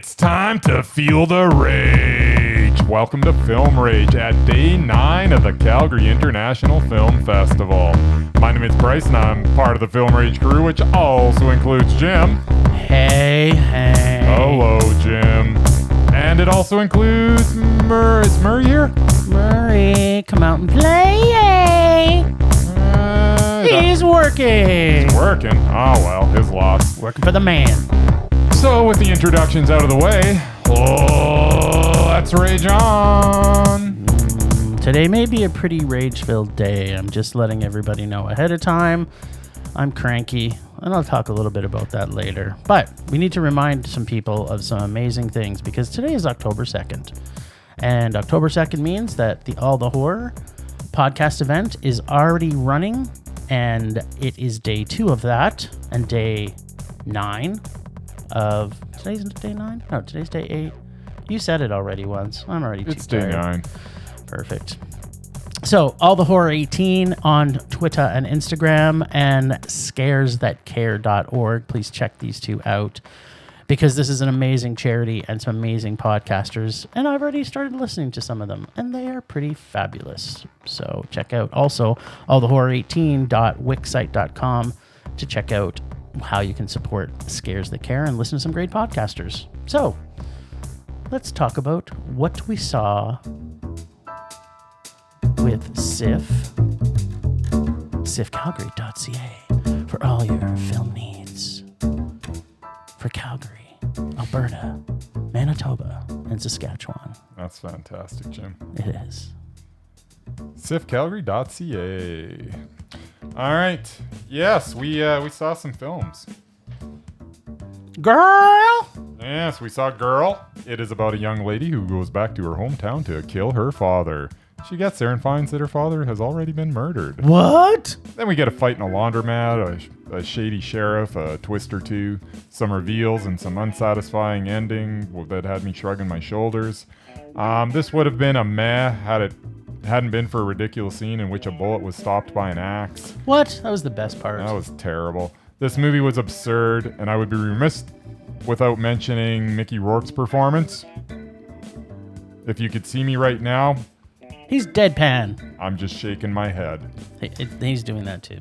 It's time to feel the rage. Welcome to Film Rage at day 9 of the Calgary International Film Festival. My name is Bryce and I'm part of the Film Rage crew, which also includes Jim. Hey. Hello, Jim. And it also includes Murray. Is Murray here? Murray, come out and play. He's working. He's working. Oh, well, his loss. Working for the man. So, with the introductions out of the way, let's rage on. Today may be a pretty rage-filled day. I'm just letting everybody know ahead of time. I'm cranky, and I'll talk a little bit about that later. But we need to remind some people of some amazing things because today is October 2nd. And October 2nd means that the All the Horror podcast event is already running, and it is day 2 of that, and day 9 of... Today's day 9? No, today's day 8. You said it already once. I'm already too tired. Day 9. Perfect. So, All the Horror 18 on Twitter and Instagram, and scaresthatcare.org. Please check these two out because this is an amazing charity and some amazing podcasters, and I've already started listening to some of them, and they are pretty fabulous. So check out also allthehorror18.wixsite.com to check out how you can support Scares That Care and listen to some great podcasters. So, let's talk about what we saw with CIFF, CIFFcalgary.ca, for all your film needs for Calgary, Alberta, Manitoba, and Saskatchewan. That's fantastic, Jim. It is. CIFFcalgary.ca. All right. Yes, we saw some films. Girl! Yes, we saw Girl. It is about a young lady who goes back to her hometown to kill her father. She gets there and finds that her father has already been murdered. What? Then we get a fight in a laundromat, a shady sheriff, a twist or two, some reveals, and some unsatisfying ending that had me shrugging my shoulders. This would have been a meh had it hadn't been for a ridiculous scene in which a bullet was stopped by an axe. What? That was the best part. That was terrible. This movie was absurd, and I would be remiss without mentioning Mickey Rourke's performance. If you could see me right now... He's deadpan. I'm just shaking my head. He's doing that too.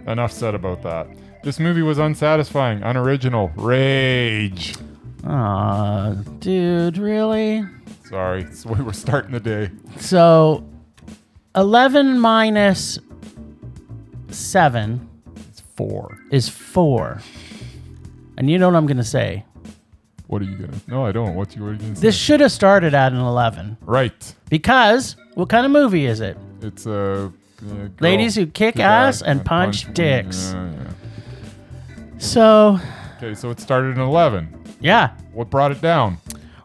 Enough said about that. This movie was unsatisfying, unoriginal, rage. Aw, dude, really? Sorry, that's the way we're starting the day. So, 11 minus 7 It's 4. is 4. And you know what I'm going to say? What are you going to... No, I don't. What are you going to say? This should have started at an 11. Right. Because, what kind of movie is it? It's a... Ladies who kick ass and punch dicks. Yeah. So... Okay, so it started in 11. Yeah. What brought it down?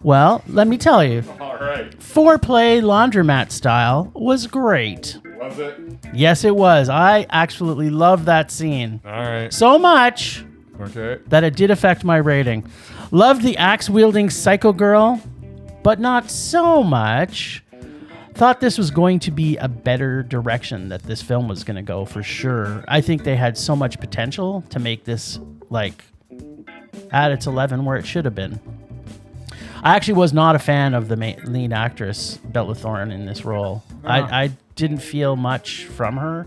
Well, let me tell you. All right. Foreplay laundromat style was great. Was it? Yes, it was. I absolutely loved that scene. All right. So much Okay. that it did affect my rating. Loved the axe-wielding psycho girl, but not so much. Thought this was going to be a better direction that this film was going to go for sure. I think they had so much potential to make this like at its 11 where it should have been. I actually was not a fan of the lead actress, Bella Thorne, in this role. Oh. I didn't feel much from her.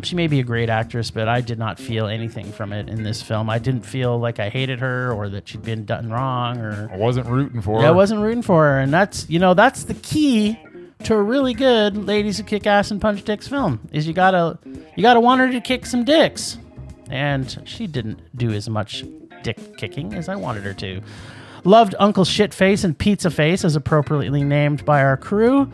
She may be a great actress, but I did not feel anything from it in this film. I didn't feel like I hated her or that she'd been done wrong. Or I wasn't rooting for her. I wasn't rooting for her, and that's the key to a really good ladies who kick ass and punch dicks film. Is you gotta want her to kick some dicks, and she didn't do as much dick kicking as I wanted her to. Loved Uncle Shitface and Pizza Face, as appropriately named by our crew.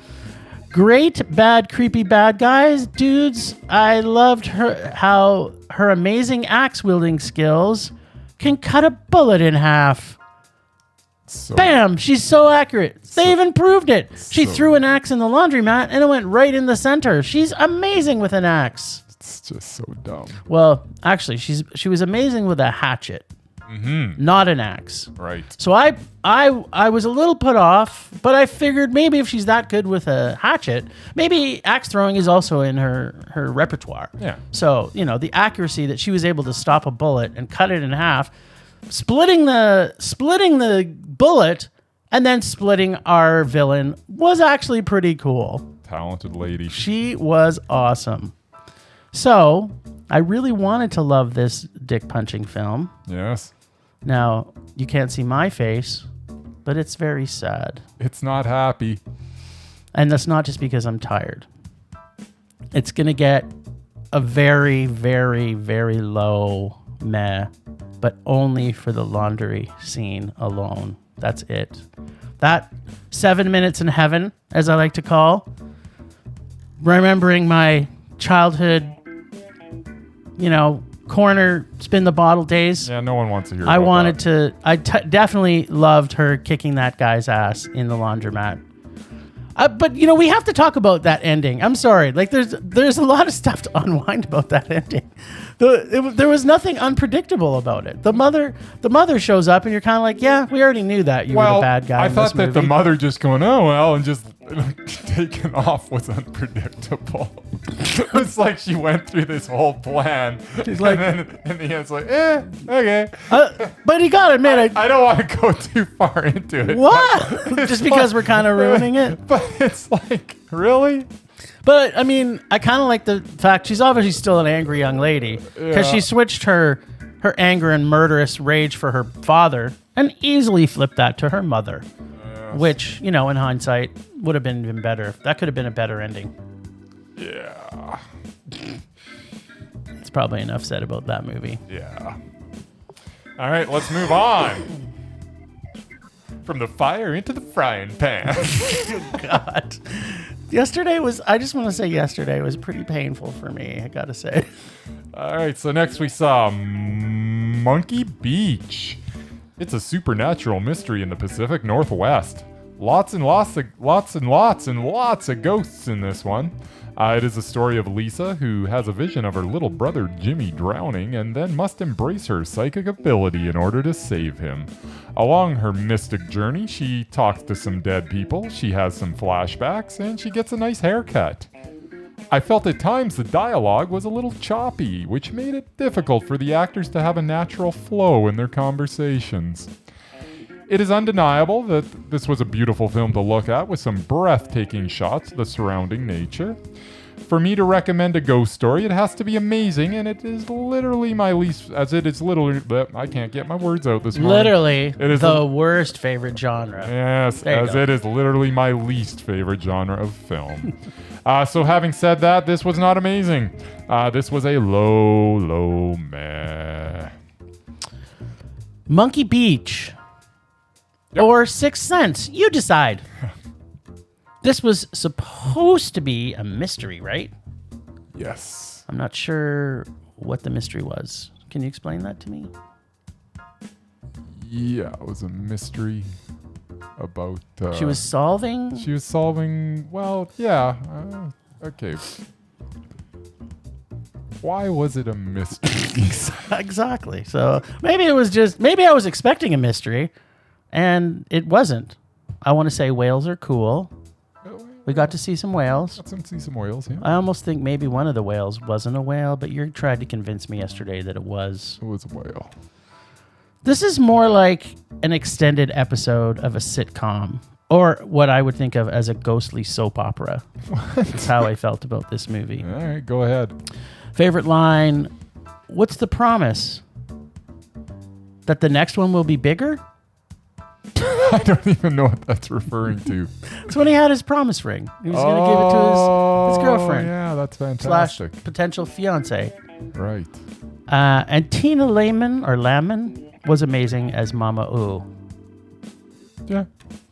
Great, bad, creepy bad guys. Dudes, I loved how her amazing axe-wielding skills can cut a bullet in half. Bam! She's so accurate. They even proved it. She threw an axe in the laundromat, and it went right in the center. She's amazing with an axe. It's just so dumb. Well, actually, she was amazing with a hatchet. Not an axe. Right. So I was a little put off, but I figured maybe if she's that good with a hatchet, maybe axe throwing is also in her repertoire. Yeah. So, the accuracy that she was able to stop a bullet and cut it in half splitting the bullet and then splitting our villain was actually pretty cool. Talented lady. She was awesome. So I really wanted to love this dick punching film. Yes. Now, you can't see my face, but it's very sad. It's not happy. And that's not just because I'm tired. It's going to get a very, very, very low meh, but only for the laundry scene alone. That's it. That 7 minutes in heaven, as I like to call, remembering my childhood, corner spin the bottle days. Yeah, no one wants to hear I about wanted that. to. Definitely loved her kicking that guy's ass in the laundromat. But we have to talk about that ending. I'm sorry. Like there's a lot of stuff to unwind about that ending. There was nothing unpredictable about it. The mother shows up and you're kind of like, yeah, we already knew that you were the bad guy. I in thought this that movie. the mother just going, oh well, and just taking off was unpredictable. It's like she went through this whole plan. She's like, and then in the end, it's like, okay. But you gotta admit, I don't want to go too far into it. What? Just because we're kind of ruining it? But it's like, really? But I mean, I kind of like the fact she's obviously still an angry young lady because she switched her anger and murderous rage for her father and easily flipped that to her mother, which, in hindsight would have been even better. That could have been a better ending. Yeah. It's probably enough said about that movie. Yeah. All right, let's move on. From the fire into the frying pan. God. I just want to say yesterday was pretty painful for me, I gotta say. All right, so next we saw Monkey Beach. It's a supernatural mystery in the Pacific Northwest. Lots and lots of ghosts in this one. It is a story of Lisa, who has a vision of her little brother Jimmy drowning and then must embrace her psychic ability in order to save him. Along her mystic journey, she talks to some dead people, she has some flashbacks, and she gets a nice haircut. I felt at times the dialogue was a little choppy, which made it difficult for the actors to have a natural flow in their conversations. It is undeniable that this was a beautiful film to look at with some breathtaking shots of the surrounding nature. For me to recommend a ghost story, it has to be amazing, and it is literally my least, I can't get my words out this morning. Literally It is the worst favorite genre. Yes, as it is literally my least favorite genre of film. So having said that, this was not amazing. This was a low meh. Monkey Beach. Yep. Or Sixth Sense. You decide. This was supposed to be a mystery, right? Yes. I'm not sure what the mystery was. Can you explain that to me? Yeah, it was a mystery about... She was solving? She was solving... Well, yeah. Okay. Why was it a mystery? Exactly. So maybe I was expecting a mystery. And it wasn't. I want to say whales are cool. We got to see some whales. Got to see some whales, yeah. I almost think maybe one of the whales wasn't a whale, but you tried to convince me yesterday that it was. It was a whale. This is more like an extended episode of a sitcom, or what I would think of as a ghostly soap opera. That's how I felt about this movie. All right, go ahead. Favorite line, what's the promise? That the next one will be bigger? I don't even know what that's referring to. It's when he had his promise ring. He was going to give it to his girlfriend. Yeah, that's fantastic. / potential fiance. Right. And Tina Lamon was amazing as Mama Oo. Yeah.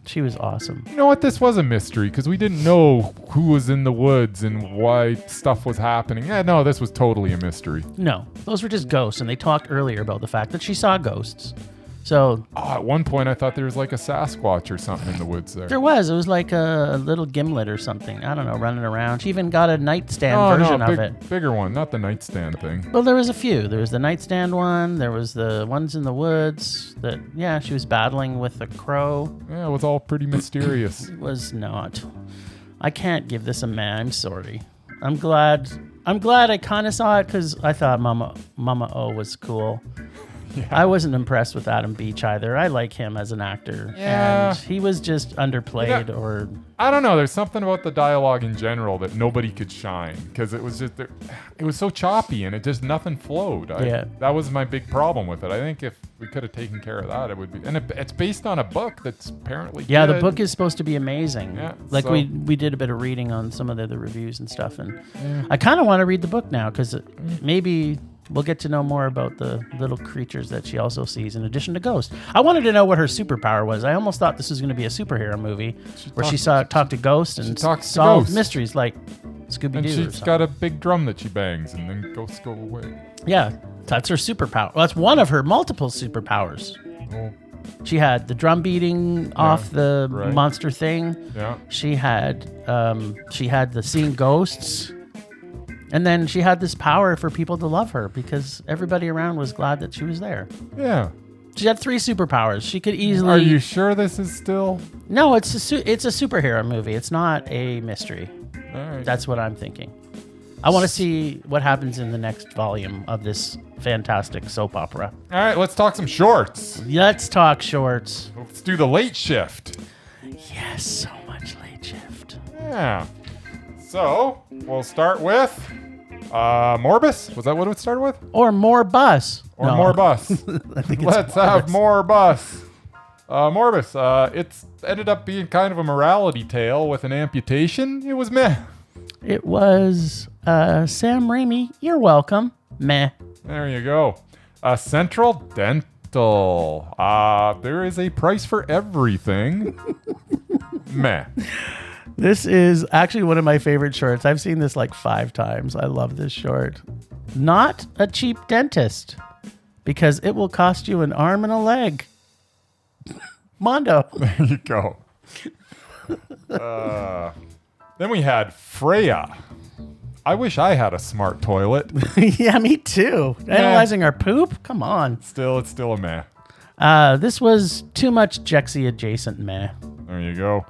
She was awesome. You know what? This was a mystery because we didn't know who was in the woods and why stuff was happening. Yeah, no, this was totally a mystery. No, those were just ghosts, and they talked earlier about the fact that she saw ghosts. So at one point, I thought there was like a Sasquatch or something in the woods there. There was. It was like a little gimlet or something. I don't know, running around. She even got a nightstand version of it. Bigger one, not the nightstand thing. Well, there was a few. There was the nightstand one. There was the ones in the woods. She was battling with a crow. Yeah, it was all pretty mysterious. It was not. I can't give this a meh. I'm sorry. I'm glad I kind of saw it because I thought Mama O was cool. I wasn't impressed with Adam Beach either. I like him as an actor. Yeah. And he was just underplayed or... I don't know. There's something about the dialogue in general that nobody could shine because it was just it was so choppy and it just nothing flowed. That was my big problem with it. I think if we could have taken care of that, it would be. And it's based on a book that's apparently good. The good. book is supposed to be amazing. Yeah, like so- we did a bit of reading on some of the reviews and stuff, and I kind of want to read the book now because maybe we'll get to know more about the little creatures that she also sees in addition to ghosts. I wanted to know what her superpower was. I almost thought this was going to be a superhero movie where she talked to ghosts and solved mysteries like Scooby-Doo. And or she's something. got a big drum that she bangs, and then ghosts go away. Yeah, that's her superpower. Well, that's one of her multiple superpowers. Oh, She had the drum beating off the right. monster thing. yeah. She had the seeing ghosts. And then she had this power for people to love her because everybody around was glad that she was there. Yeah. She had 3 superpowers. She could easily... Are you sure this is still? No, it's a superhero movie. It's not a mystery. All right. That's what I'm thinking. I want to see what happens in the next volume of this fantastic soap opera. All right, let's talk some shorts. Let's talk shorts. Let's do the late shift. Yes, so much late shift. Yeah. So, we'll start with Morbus. Was that what it started with? Or more bus. Or No. more bus. I think it's Let's have more bus. Morbus. It's ended up being kind of a morality tale with an amputation. It was meh. It was Sam Raimi. You're welcome. Meh. There you go. Central Dental. There is a price for everything. Meh. This is actually one of my favorite shorts. I've seen this like 5 times. I love this short. Not a cheap dentist because it will cost you an arm and a leg. Mondo. There you go. Then we had Freya. I wish I had a smart toilet. Yeah, me too. Analyzing our poop? Come on. It's still a meh. This was too much Jexy adjacent meh. There you go.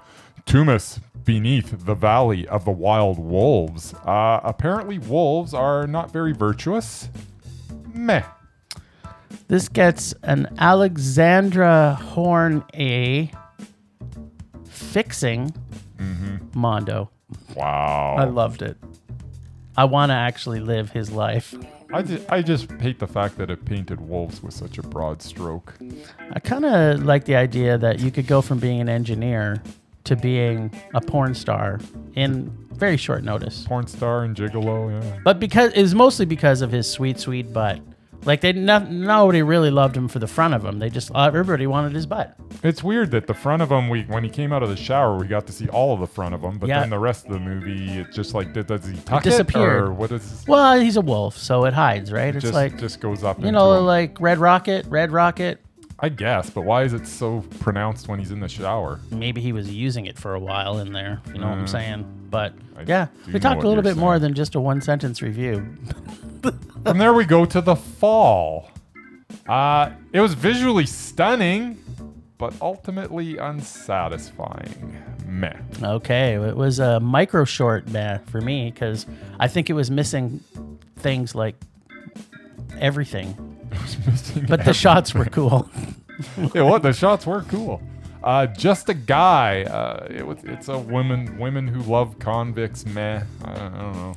Tumas beneath the valley of the wild wolves. Apparently wolves are not very virtuous. Meh. This gets an Alexandra Horn A fixing Mondo. Wow. I loved it. I want to actually live his life. I just hate the fact that it painted wolves with such a broad stroke. I kind of like the idea that you could go from being an engineer to being a porn star in very short notice. Porn star and gigolo, yeah. But because it was mostly because of his sweet, sweet butt. Like nobody really loved him for the front of him. They just everybody wanted his butt. It's weird that the front of him, when he came out of the shower, we got to see all of the front of him, but then the rest of the movie, it just like does he tuck it? Disappeared. Or what is? Well, he's a wolf, so it hides, right? It's like just goes up. you into know, him. like Red Rocket. I guess, but why is it so pronounced when he's in the shower? Maybe he was using it for a while in there. You know what I'm saying? But I yeah, do we know talked what a little you're bit more saying. than just a 1-sentence review. From there we go to the fall. It was visually stunning, but ultimately unsatisfying. Meh. Okay, it was a micro short for me because I think it was missing things like everything. But the shots were cool. Yeah, what? The shots were cool. Just a guy. It's a women who love convicts. Meh. I don't know.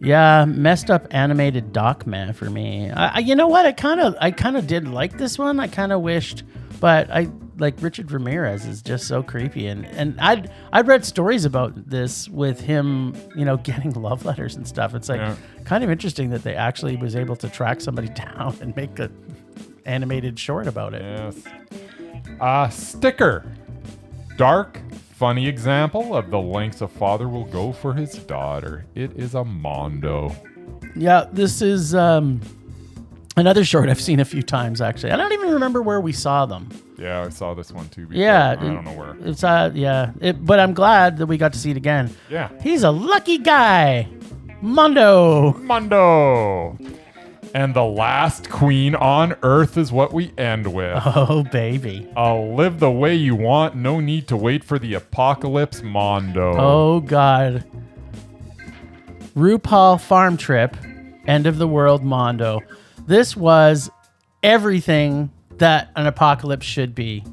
Yeah, messed up animated doc meh for me. You know what? I kind of did like this one. I kind of wished, but I like Richard Ramirez is just so creepy, and I'd read stories about this with him, you know, getting love letters and stuff. It's like kind of interesting that they actually was able to track somebody down and make a animated short about it. Yes. Sticker. Dark, funny example of the lengths a father will go for his daughter. It is a Mondo. Yeah, this is another short I've seen a few times, actually. I don't even remember where we saw them. Yeah, I saw this one too before. Yeah. I don't know where. It's but I'm glad that we got to see it again. Yeah. He's a lucky guy. Mondo. And the last queen on earth is what we end with. Oh, baby. I'll live the way you want. No need to wait for the apocalypse, Mondo. Oh, God. RuPaul Farm Trip, End of the World, Mondo. This was everything that an apocalypse should be.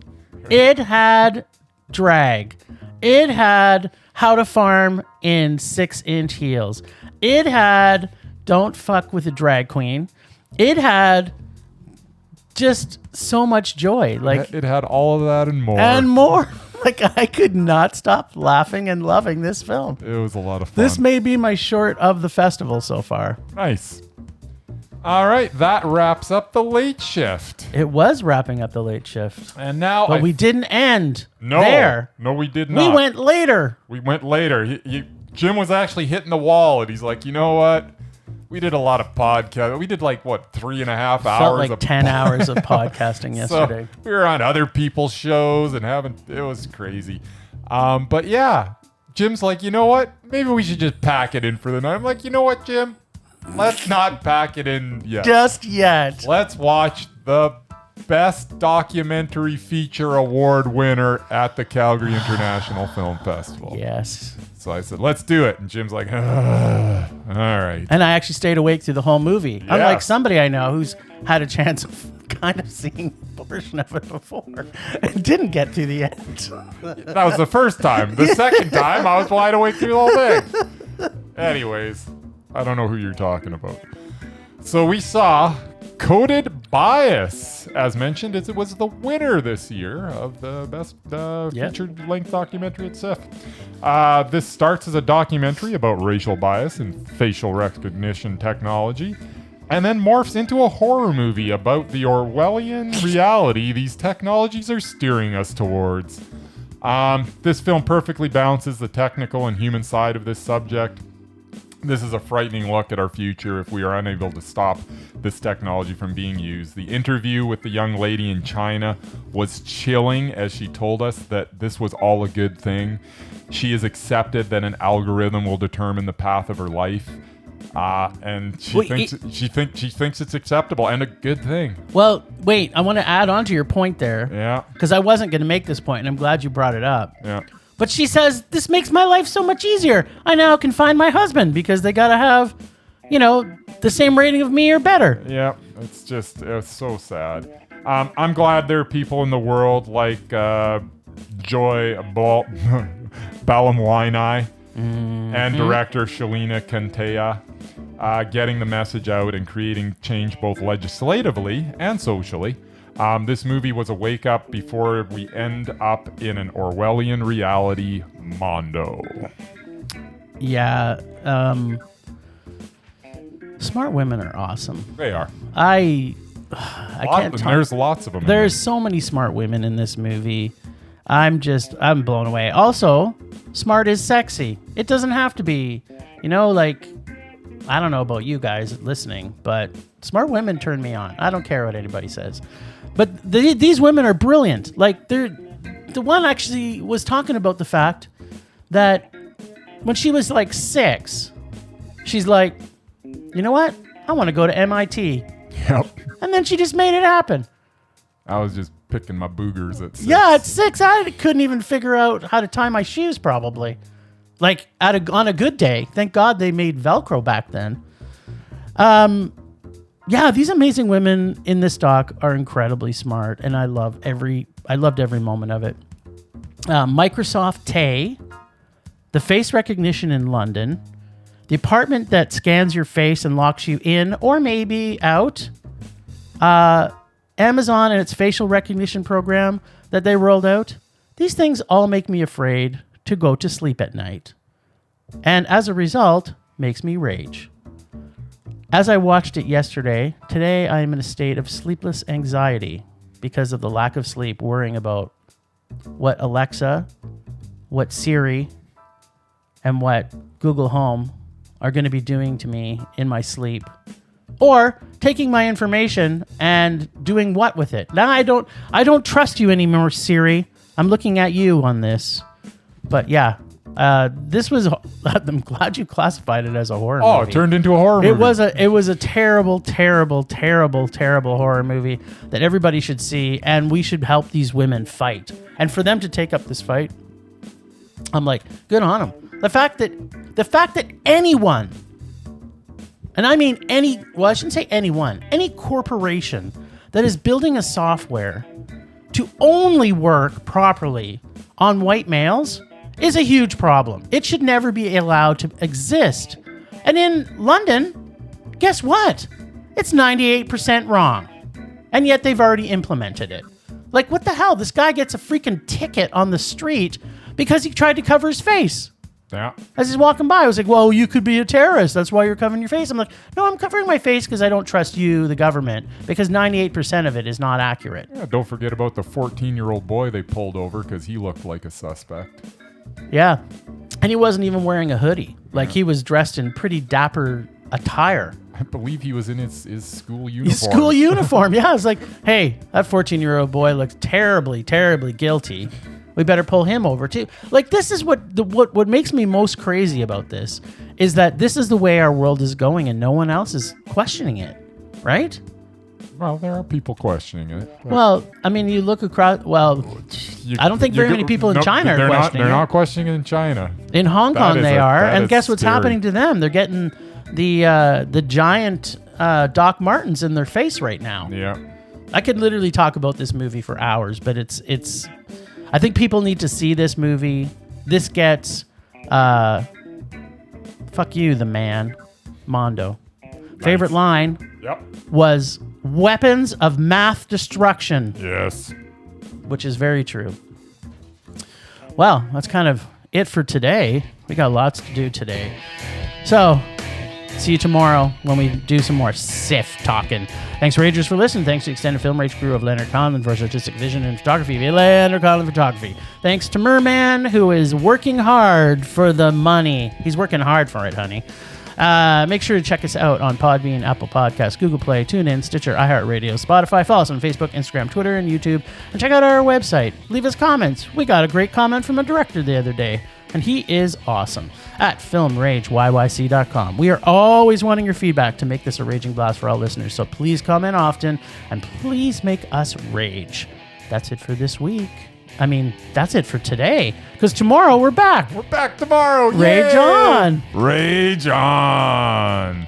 It had drag. It had how to farm in 6-inch heels. It had don't fuck with a drag queen. It had just so much joy. Like it had all of that and more. And more. Like, I could not stop laughing and loving this film. It was a lot of fun. This may be my short of the festival so far. Nice. All right, that wraps up the late shift. It was wrapping up the late shift. And now But we didn't end there. No, we did not. We went later. We went later. Jim was actually hitting the wall, and he's like, you know what? We did a lot of podcast. We did 3.5 hours? Felt like 10 hours of podcasting yesterday. So we were on other people's shows and it was crazy. But yeah, Jim's like, you know what? Maybe we should just pack it in for the night. I'm like, you know what, Jim? Let's not pack it in yet. Just yet. Let's watch the Best Documentary Feature Award winner at the Calgary International Film Festival. Yes. So I said, let's do it. And Jim's like, all right. And I actually stayed awake through the whole movie. Yeah. Unlike somebody I know who's had a chance of kind of seeing a portion of it before and didn't get to the end. That was the first time. The second time, I was wide awake through the whole thing. Anyways, I don't know who you're talking about. So we saw Coded Bias. As mentioned, it was the winner this year of the best featured-length documentary at CIFF. This starts as a documentary about racial bias and facial recognition technology, and then morphs into a horror movie about the Orwellian reality these technologies are steering us towards. This film perfectly balances the technical and human side of this subject. This is a frightening look at our future if we are unable to stop this technology from being used. The interview with the young lady in China was chilling as she told us that this was all a good thing. She has accepted that an algorithm will determine the path of her life. And she thinks it's acceptable and a good thing. Well, wait, I want to add on to your point there. Yeah. Because I wasn't going to make this point, and I'm glad you brought it up. Yeah. But she says, this makes my life so much easier. I now can find my husband because they got to have, the same rating of me or better. Yeah, it's so sad. I'm glad there are people in the world like Joy Balamwini and director Shalina Kanteya getting the message out and creating change both legislatively and socially. This movie was a wake-up before we end up in an Orwellian reality mondo. Yeah. Smart women are awesome. They are. I can't talk. There's lots of them. There's so many smart women in this movie. I'm blown away. Also, smart is sexy. It doesn't have to be, I don't know about you guys listening, but smart women turn me on. I don't care what anybody says. But these women are brilliant. Like, the one actually was talking about the fact that when she was 6, she's like, you know what? I want to go to MIT. Yep. And then she just made it happen. I was just picking my boogers at 6. Yeah, at 6, I couldn't even figure out how to tie my shoes, probably. On a good day. Thank God they made Velcro back then. Yeah, these amazing women in this doc are incredibly smart, and I loved every moment of it. Microsoft Tay, the face recognition in London, the apartment that scans your face and locks you in or maybe out, Amazon and its facial recognition program that they rolled out. These things all make me afraid to go to sleep at night, and as a result, makes me rage. As I watched it yesterday, today I am in a state of sleepless anxiety because of the lack of sleep, worrying about what Alexa, what Siri, and what Google Home are going to be doing to me in my sleep, or taking my information and doing what with it. Now I don't trust you anymore, Siri. I'm looking at you on this. But yeah, this was. I'm glad you classified it as a horror movie. Oh, it turned into a horror movie. It was a terrible, terrible, terrible, terrible horror movie that everybody should see, and we should help these women fight. And for them to take up this fight, I'm like, good on them. The fact that anyone, and I mean I shouldn't say anyone, any corporation that is building a software to only work properly on white males is a huge problem. It should never be allowed to exist. And in London, guess what? It's 98% wrong. And yet they've already implemented it. Like, what the hell? This guy gets a freaking ticket on the street because he tried to cover his face. Yeah. As he's walking by, I was like, well, you could be a terrorist. That's why you're covering your face. I'm like, no, I'm covering my face because I don't trust you, the government, because 98% of it is not accurate. Yeah, don't forget about the 14-year-old boy they pulled over because he looked like a suspect. Yeah. And he wasn't even wearing a hoodie. Like, he was dressed in pretty dapper attire. I believe he was in his school uniform. His school uniform. Yeah. I was like, hey, that 14-year-old boy looks terribly, terribly guilty. We better pull him over too. Like, this is what makes me most crazy about this is that this is the way our world is going and no one else is questioning it, right? Well, there are people questioning it. Well, I mean, you look across. Well, I don't think very many people in China are questioning They're it. not questioning it in China. In Hong Kong, they are. And guess what's scary. happening to them? They're getting the giant Doc Martens in their face right now. Yeah. I could literally talk about this movie for hours, but it's. I think people need to see this movie. This gets, fuck you, the man, Mondo. Nice. Favorite line was weapons of math destruction. Yes. Which is very true. Well, that's kind of it for today. We got lots to do today. So, see you tomorrow when we do some more CIFF talking. Thanks, Ragers, for listening. Thanks to the extended film Rage crew of Leonard Conlon for his artistic vision and photography via Leonard Conlon Photography. Thanks to Merman, who is working hard for the money. He's working hard for it, honey. Make sure to check us out on Podbean, Apple Podcasts, Google Play, TuneIn, Stitcher, iHeartRadio, Spotify. Follow us on Facebook, Instagram, Twitter, and YouTube. And check out our website. Leave us comments. We got a great comment from a director the other day, and he is awesome. At filmrageyyc.com. We are always wanting your feedback to make this a raging blast for all listeners, so please comment often, and please make us rage. That's it for this week. I mean, that's it for today, because tomorrow we're back. We're back tomorrow. Rage Yay! on. Rage on.